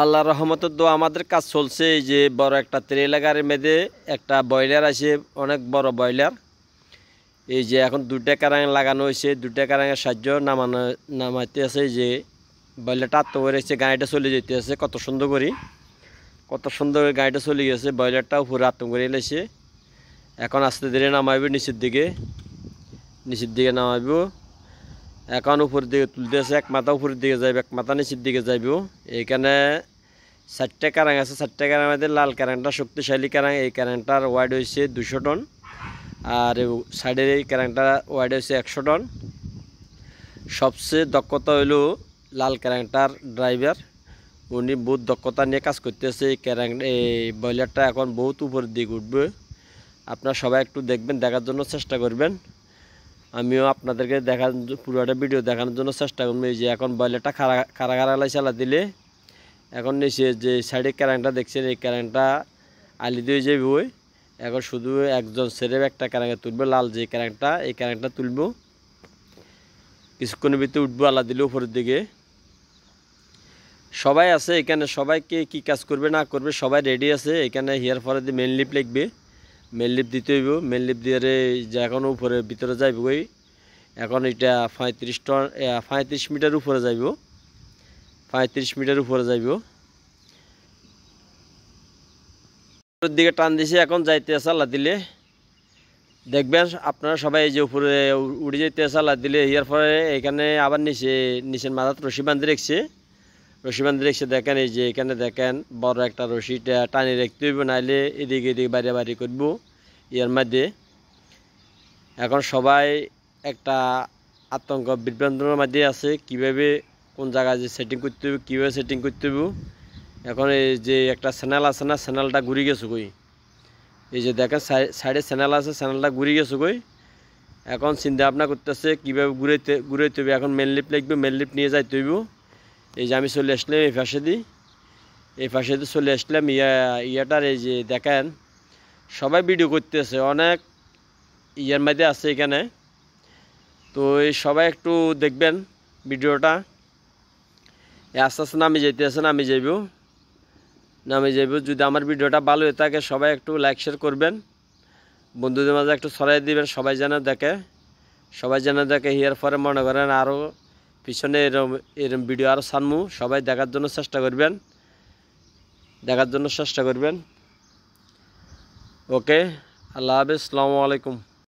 আল্লাহর রহমতের দোয়া আমাদের কাজ চলছে। এই যে বড় একটা তেল লাগারের মেয়েদে একটা বয়লার আছে, অনেক বড় বয়লার। এই যে এখন দুইটা কারাং লাগানো হয়েছে, দুইটা কারাঙের সাহায্য নামাইতে আছে। যে বয়লারটা আত্ম করেছে, গাড়িটা চলে যেতে আছে কত সুন্দর করে, কত সুন্দর গাড়িটা চলে গেছে। বয়লারটা উপরে আত্ম করে এলেছে, এখন আস্তে ধীরে নামাইব নিচের দিকে, নিচের দিকে নামাইব। এখন উপরের দিকে তুলতে আছে, এক মাথা উপরের দিকে যাইব, এক মাথা নিচের দিকে যাইব। এইখানে 4টা কারাং আছে, 4টা কারাং মধ্যে লাল কারাংটা শক্তিশালী কারাং। এই কারাংটার ওয়াইড হয়েছে 200 টন, আর সাইডের এই কারাংটা ওয়াইড হয়েছে 100 টন। সবচেয়ে দক্ষতা হইল লাল কারাংটার ড্রাইভার, উনি বহুত দক্ষতা নিয়ে কাজ করতেছে। এই বয়লারটা এখন বহুত উপরের দিকে উঠবে। আপনারা সবাই একটু দেখবেন, দেখার জন্য চেষ্টা করবেন। আমিও আপনাদেরকে পুরোটা ভিডিও দেখানোর জন্য চেষ্টা করবো। এই যে এখন বয়লারটা খাড়া চালা দিলে এখন নিচে যে সাইডের কারেন্টটা দেখছেন, এই কারেন্টটা আলি দিয়ে যাবে। ওই এখন শুধু একজন ছেড়ে একটা কারেন্টে তুলবে, লাল যে কারেন্টটা, এই কারেন্টটা তুলবো। কিছুক্ষণের ভিতরে উঠবো আলা দিলে উপরের দিকে। সবাই আছে এখানে, সবাইকে কি কাজ করবে না করবে সবাই রেডি আছে এখানে। হিয়ার পরে দিয়ে মেন লিফট লিখবে, মেন লিফট দিতে হইব। মেন লিফট দিয়ে যে এখন উপরে ভিতরে যাইব। ওই এখন এটা 35 মিটার উপরে যাইব, 35 মিটার উপরে যাইব। উপরের দিকে টান দিছে, এখন যাইতে আছে আল্লাহ দিলে। দেখবেন আপনারা সবাই এই যে উপরে উড়ে যেতে আছে আল্লাহ দিলে। ইয়ার পরে এখানে আবার নিচের মাথাত রশি বান্ধি রেখছে, রশি বান্ধি রেখছে। দেখেন এই যে এখানে দেখেন বড় একটা রশিটা টানি রাখতে হইব, নাইলে এদিকে এদিকে বাইরে বাইরে করবো ইয়ার মধ্যে। এখন সবাই একটা আতঙ্ক বিভ্রান্তর মধ্যে আছে, কিভাবে কোন জায়গায় যে সেটিং করতে হবে, কীভাবে সেটিং করতে হবে। এখন এই যে একটা চ্যানেল আছে না, চ্যানেলটা ঘুরে গেছে কই। এই যে দেখেন সাইডে চ্যানেল আছে, চ্যানেলটা ঘুরে গেছে কই। এখন চিন্তা ভাবনা করতেছে কীভাবে ঘুরাইতে হবে। এখন মেন লিফট লাগবে, মেন লিফট নিয়ে যাইতে হইব। এই যে আমি চলে আসলাম এই পাশে দিয়ে, এই পাশে দিয়ে চলে আসলাম ইয়াটার। এই যে দেখেন সবাই ভিডিও করতেছে, অনেক ইয়ার মধ্যে আছে এখানে। তো এই সবাই একটু দেখবেন ভিডিওটা। আস্তে আস্তে নামে যেতে আছে, নামে যাইব। যদি আমার ভিডিওটা ভালো হয়ে থাকে সবাই একটু লাইক শেয়ার করবেন, বন্ধুদের মাঝে একটু ছড়াই দিবেন, সবাই যেন দেখে, সবাই যেন দেখে। হিয়ার পরে মনে করেন আরও পিছনে এরম ভিডিও আরও ছাড়মু, সবাই দেখার জন্য চেষ্টা করবেন। ওকে, আল্লাহ হাফেজ, আসসালামু আলাইকুম।